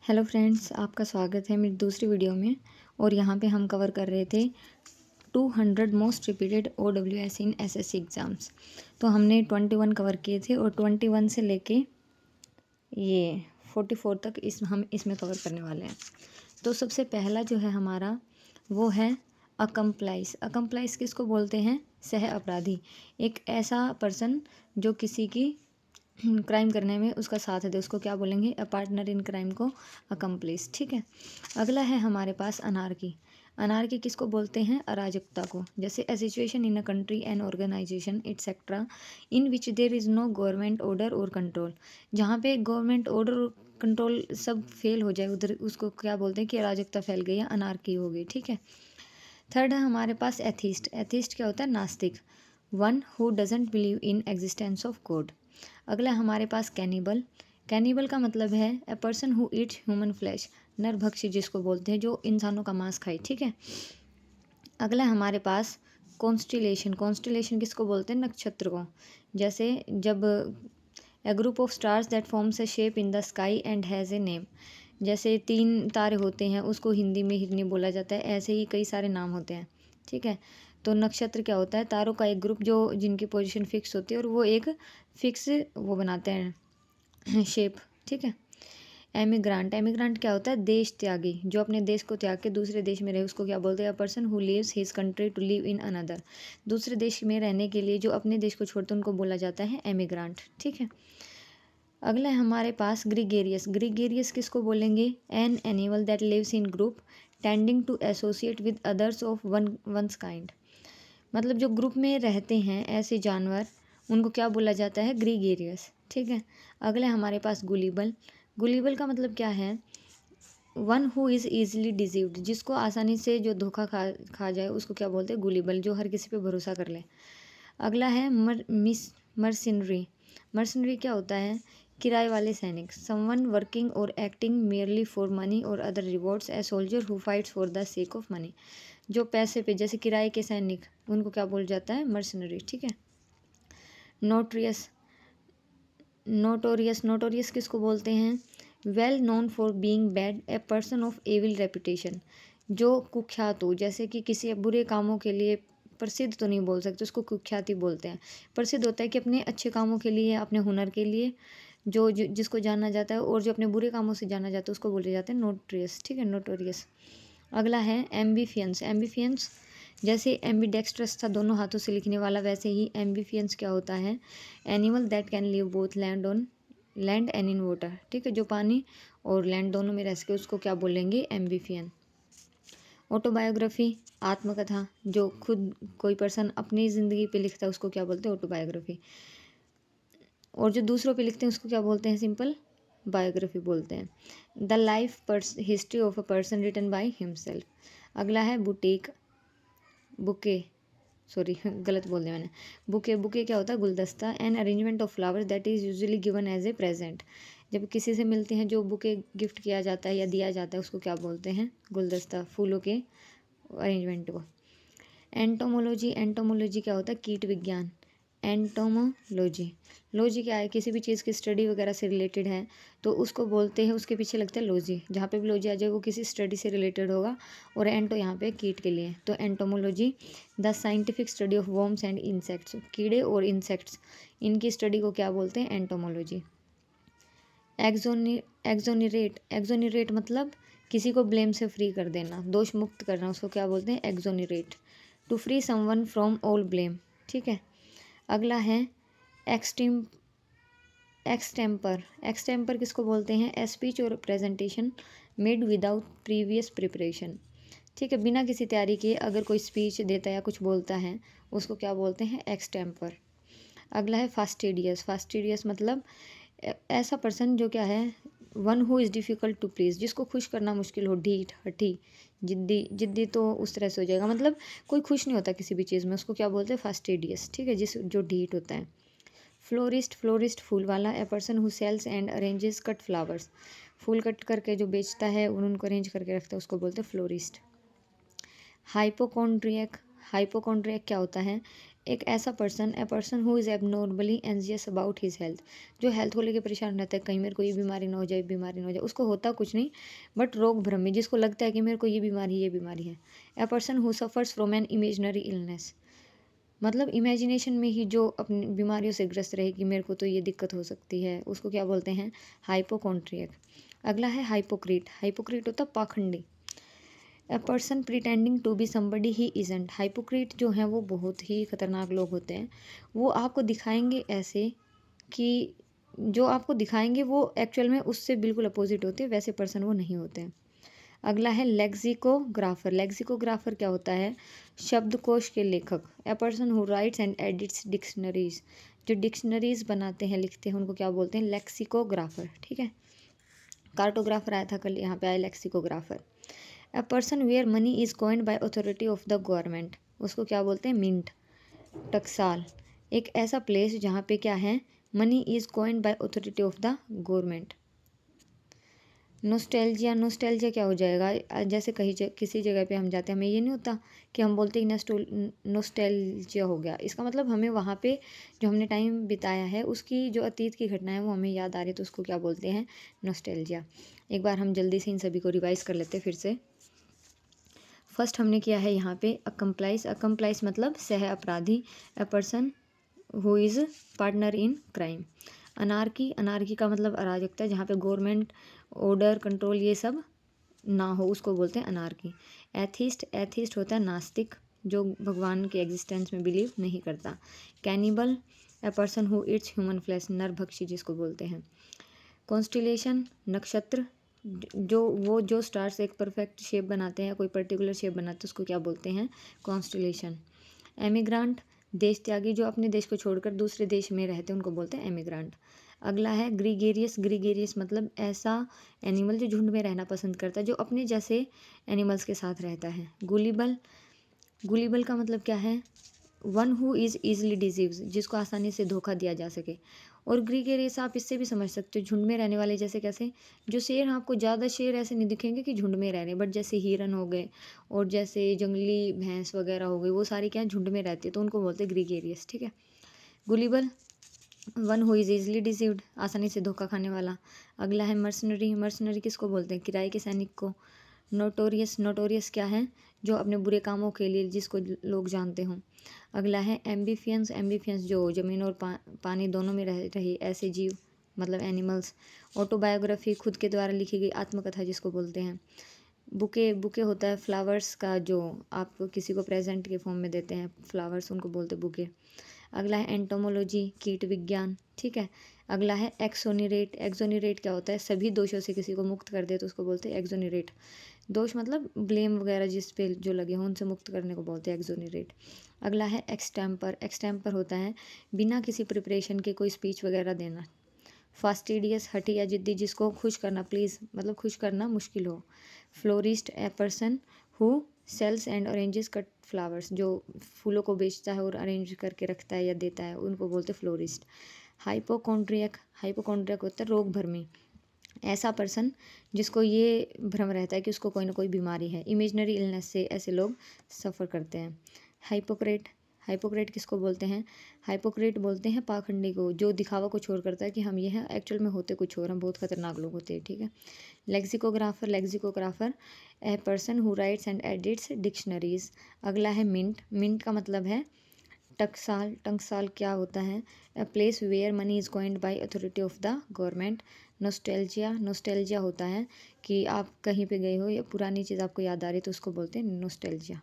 Hello friends, आपका स्वागत है मेरी दूसरी वीडियो में। और यहाँ पे हम कवर कर रहे थे 200 मोस्ट रिपीटेड OWS इन SSC एग्ज़ाम्स। तो हमने 21 कवर किए थे और 21 से लेके ये 44 तक हम इसमें कवर करने वाले हैं। तो सबसे पहला जो है हमारा वो है अकम्प्लाइज। अकम्प्लाइज किसको बोलते हैं? सह अपराधी। एक ऐसा पर्सन जो किसी की क्राइम करने में उसका साथ दे, उसको क्या बोलेंगे? अ पार्टनर इन क्राइम को अकम्प्लिस। ठीक है। अगला है हमारे पास अनार्की। अनार्की किसको बोलते हैं? अराजकता को। जैसे a situation in a country and organisation etcetera in which there is no government order और कंट्रोल। जहाँ पे गवर्नमेंट ऑर्डर और कंट्रोल सब फेल हो जाए उधर उसको क्या बोलते हैं कि अराजकता फैल गई या अनार्की हो गई। ठीक है। थर्ड है हमारे पास एथिस्ट। एथिस्ट क्या होता है? नास्तिक। One who doesn't believe in existence of God. अगला हमारे पास कैनिबल। कैनिबल का मतलब है a person who eats human flesh. नरभक्षी जिसको बोलते हैं, जो इंसानों का मांस खाए। ठीक है। अगला हमारे पास कॉन्स्टिलेशन। कॉन्स्टिलेशन किसको बोलते हैं? नक्षत्र को। जैसे जब a group of stars that forms a shape in the sky and has a name. जैसे 3 तारे होते हैं, उसको हिंदी में हिरनी बोला जाता है। ऐसे ही कई सारे नाम होते हैं। ठीक है। तो नक्षत्र क्या होता है? तारों का एक ग्रुप जो जिनकी पोजीशन फिक्स होती है और वो एक फिक्स वो बनाते हैं शेप। ठीक है। एमिग्रांट। एमिग्रांट क्या होता है? देश त्यागी। जो अपने देश को त्याग के दूसरे देश में रहे उसको क्या बोलते हैं? A person who leaves his country to live in another. दूसरे देश में रहने के लिए जो अपने देश को छोड़ते हैं उनको बोला जाता है एमिग्रांट। ठीक है। अगला है हमारे पास ग्रीगेरियस। ग्रीगेरियस किसको बोलेंगे? An animal that lives in group tending to associate with others of one's kind. मतलब जो ग्रुप में रहते हैं ऐसे जानवर, उनको क्या बोला जाता है? ग्रीगेरियस। ठीक है। अगले हमारे पास गुलिबल। गुलिबल का मतलब क्या है? One who is easily deceived. जिसको आसानी से जो धोखा खा जाए उसको क्या बोलते हैं? गुलिबल। जो हर किसी पे भरोसा कर ले। अगला है मर्सिनरी। मर्सिनरी क्या होता है? किराए वाले सैनिक। समवन वर्किंग और एक्टिंग मेयरली फॉर मनी और other rewards. A soldier who fights for the sake of money. जो पैसे पे, जैसे किराए के सैनिक, उनको क्या बोल जाता है? मर्सिनरी। ठीक है। नोटोरियस। नोटोरियस किसको बोलते हैं? Well known for being bad, a person of evil reputation. जो कुख्यात हो, जैसे कि किसी बुरे कामों के लिए प्रसिद्ध तो नहीं बोल सकते, उसको कुख्याति बोलते हैं। प्रसिद्ध होता है कि अपने अच्छे कामों के लिए, अपने हुनर के लिए जिसको जाना जाता है, और जो अपने बुरे कामों से जाना जाता है उसको बोले जाते हैं नोटोरियस। ठीक है, नोटोरियस। अगला है एम्बिफियंस। एम्बिफियंस जैसे एम्बीडेक्स्ट्रस था, दोनों हाथों से लिखने वाला, वैसे ही एम्बिफियंस क्या होता है? Animal that can live both land and in water. ठीक है। जो पानी और लैंड दोनों में रह सके उसको क्या बोलेंगे? एम्बिफियन। ऑटोबायोग्राफी, आत्मकथा। जो खुद कोई पर्सन अपनी ज़िंदगी पे लिखता है उसको क्या बोलते हैं? ऑटोबायोग्राफी। और जो दूसरों पे लिखते हैं उसको क्या बोलते हैं? सिंपल बायोग्राफी बोलते हैं। The life history of a person written by himself. अगला है बुटीक। बुके, सॉरी गलत बोल दिया मैंने। बुके क्या होता है? गुलदस्ता। An arrangement of flowers that is usually given as a present. जब किसी से मिलते हैं जो बुके गिफ्ट किया जाता है या दिया जाता है उसको क्या बोलते हैं? गुलदस्ता, फूलों के अरेंजमेंट को। एंटोमोलॉजी। एंटोमोलॉजी क्या होता है? कीट विज्ञान। एंटोमोलॉजी। लॉजी क्या है? किसी भी चीज़ की स्टडी वगैरह से रिलेटेड है तो उसको बोलते हैं, उसके पीछे लगता है लॉजी। जहाँ पे भी लॉजी आ जाए वो किसी स्टडी से रिलेटेड होगा। और एंटो यहाँ पे कीट के लिए, तो entomology the scientific study of worms and insects. कीड़े और इंसेक्ट्स, इनकी स्टडी को क्या बोलते हैं? एंटोमोलॉजी। एक्सोनिरेट। एक्सोनिरेट मतलब किसी को ब्लेम से फ्री कर देना, दोष मुक्त करना, उसको क्या बोलते हैं? Exonerate. To free someone from all blame. ठीक है। अगला है एक्सटेम्पर। एक्सटेम्पर किसको बोलते हैं? ए स्पीच और presentation made without previous preparation. ठीक है। बिना किसी तैयारी के अगर कोई स्पीच देता है या कुछ बोलता है उसको क्या बोलते हैं? एक्सटेम्पर। अगला है फास्टिडियस। फास्टिडियस मतलब ऐसा पर्सन जो क्या है? One who is difficult to please. जिसको खुश करना मुश्किल हो, ढीठ, हठी, जिद्दी। जिद्दी तो उस तरह से हो जाएगा, मतलब कोई खुश नहीं होता किसी भी चीज़ में, उसको क्या बोलते हैं? फास्टिडियस। ठीक है। जो ढीठ होता है। फ्लोरिस्ट। फ्लोरिस्ट फूल वाला। A person who sells and arranges cut flowers. फूल कट करके जो बेचता है और उनको अरेंज करके रखता है उसको बोलते हैं फ्लोरिस्ट। हाइपोकॉन्ड्रियक। हाइपोकॉन्ड्रियक क्या होता है? एक ऐसा person, a person who is abnormally anxious about his health, जो हेल्थ को लेकर परेशान रहता है, कहीं मेरे को ये बीमारी ना हो जाए, बीमारी ना हो जाए, उसको होता कुछ नहीं बट रोग भ्रम में, जिसको लगता है कि मेरे को ये बीमारी है। A person who suffers from an imaginary illness, मतलब इमेजिनेशन में ही जो अपनी बीमारियों से ग्रस्त रहे कि मेरे को तो ये दिक्कत हो सकती है, उसको क्या बोलते हैं, हाइपोकॉन्ड्रियक। अगला है हाइपोक्रीट। हाइपोक्रीट होता पाखंडी। A person pretending to be somebody he isn't. Hypocrite जो हैं वो बहुत ही खतरनाक लोग होते हैं। वो आपको दिखाएंगे ऐसे कि जो आपको दिखाएंगे वो एक्चुअल में उससे बिल्कुल अपोजिट होते हैं, वैसे पर्सन वो नहीं होते हैं। अगला है लेक्सिकोग्राफर। लेक्सिकोग्राफर क्या होता है, शब्दकोश के लेखक। ए person who rights and edits dictionaries, जो डिक्शनरीज बनाते हैं, लिखते हैं, उनको क्या बोलते हैं, लेक्सिकोग्राफर। ठीक है, कार्टोग्राफर आया था कल, यहाँ पे आया lexicographer. A person where money is coined by authority of the government, उसको क्या बोलते हैं, मिंट। टकसाल, एक ऐसा प्लेस जहाँ पे क्या है, money is coined by authority of the government. Nostalgia, nostalgia क्या हो जाएगा, जैसे कहीं किसी जगह पे हम जाते हैं, हमें ये नहीं होता कि हम बोलते हैं नोस्टैल्जिया हो गया, इसका मतलब हमें वहाँ पे जो हमने टाइम बिताया है उसकी जो अतीत की घटना है वो हमें याद आ रही है, तो उसको क्या बोलते हैं, नोस्टैल्जिया। एक बार हम जल्दी से इन सभी को रिवाइज कर लेते हैं फिर से। फर्स्ट हमने किया है यहाँ पे अकम्प्लाइज। अकम्प्लाइज मतलब सह अपराधी। ए person who is partner in crime. Anarchy, anarchy का मतलब अराजकता, जहाँ पे गवर्नमेंट ऑर्डर कंट्रोल ये सब ना हो, उसको बोलते हैं अनार्की। एथिस्ट, एथिस्ट होता है नास्तिक, जो भगवान के एग्जिस्टेंस में बिलीव नहीं करता। Cannibal, a person who eats human flesh, नरभक्षी जिसको बोलते हैं। कॉन्स्टिलेशन, नक्षत्र, जो स्टार्स एक परफेक्ट शेप बनाते हैं, कोई पर्टिकुलर शेप बनाते हैं, उसको क्या बोलते हैं, कॉन्स्टिलेशन। एमिग्रांट, देश त्यागी, जो अपने देश को छोड़कर दूसरे देश में रहते हैं, उनको बोलते हैं एमिग्रांट। अगला है ग्रीगेरियस। ग्रीगेरियस मतलब ऐसा एनिमल जो झुंड में रहना पसंद करता है, जो अपने जैसे एनिमल्स के साथ रहता है। गुलिबल, गुलिबल का मतलब क्या है, वन हु इज़ ईजिली डिजीव्स, जिसको आसानी से धोखा दिया जा सके। और ग्रीगेरियस आप इससे भी समझ सकते हो, झुंड में रहने वाले, जैसे कैसे, जो शेर, आपको ज़्यादा शेर ऐसे नहीं दिखेंगे कि झुंड में रह रहे हैं, बट जैसे हिरन हो गए और जैसे जंगली भैंस वगैरह हो गई, वो सारी क्या झुंड में रहती है, तो उनको बोलते हैं ग्रीगेरियस। ठीक है, गुलिबल, one who is easily deceived, आसानी से धोखा खाने वाला। अगला है मर्सनरी। मर्सनरी किसको बोलते हैं, किराए के सैनिक को। नोटोरियस, नोटोरियस क्या है, जो अपने बुरे कामों के लिए जिसको लोग जानते हों। अगला है एम्बिफियंस। एम्बिफियंस जो ज़मीन और पानी दोनों में रह रहे ऐसे जीव, मतलब एनिमल्स। ऑटोबायोग्राफी, खुद के द्वारा लिखी गई आत्मकथा जिसको बोलते हैं। बुके, बुके होता है फ्लावर्स का, जो आप किसी को प्रेजेंट के फॉर्म में देते हैं फ्लावर्स, उनको बोलते हैं बुके। अगला है एंटोमोलॉजी, कीट विज्ञान। ठीक है, अगला है एक्सोनिरेट। एक्सोनिरेट क्या होता है, सभी दोषों से किसी को मुक्त कर दे तो उसको बोलते हैं एक्सोनिरेट। दोष मतलब ब्लेम वगैरह जिस पे जो लगे हों उनसे मुक्त करने को बोलते हैं एक्सोनिरेट। अगला है एक्सटेम्पर। एक्सटेम्पर होता है बिना किसी प्रिपरेशन के कोई स्पीच वगैरह देना। फास्टिडियस, हठी या जिद्दी, जिसको खुश करना, प्लीज़ मतलब खुश करना मुश्किल हो। Florist, a person who sells and arranges cut flowers, जो फूलों को बेचता है और अरेंज करके रखता है या देता है, उनको बोलते हैं फ्लोरिस्ट। हाइपोकॉन्ड्रियक, हाइपोकॉन्ड्रियक होता है रोग भर्मी, ऐसा पर्सन जिसको ये भ्रम रहता है कि उसको कोई ना कोई बीमारी है, इमेजनरी इलनेस से ऐसे लोग सफ़र करते हैं। हाइपोक्रेट, हाइपोक्रेट किसको बोलते हैं, हाइपोक्रेट बोलते हैं पाखंडी को, जो दिखावा को छोड़ करता है कि हम ये हैं, एक्चुअल में होते कुछ और, हम बहुत खतरनाक लोग होते हैं। ठीक है, lexicographer. Lexicographer, a person who rights and edits dictionaries. अगला है मिंट। मिंट का मतलब है टकसाल। टकसाल क्या होता है, a place where money is coined by authority of the government. Nostalgia, nostalgia होता है कि आप कहीं पे गए हो या पुरानी चीज़ आपको याद आ रही है, तो उसको बोलते हैं नोस्टैल्जिया।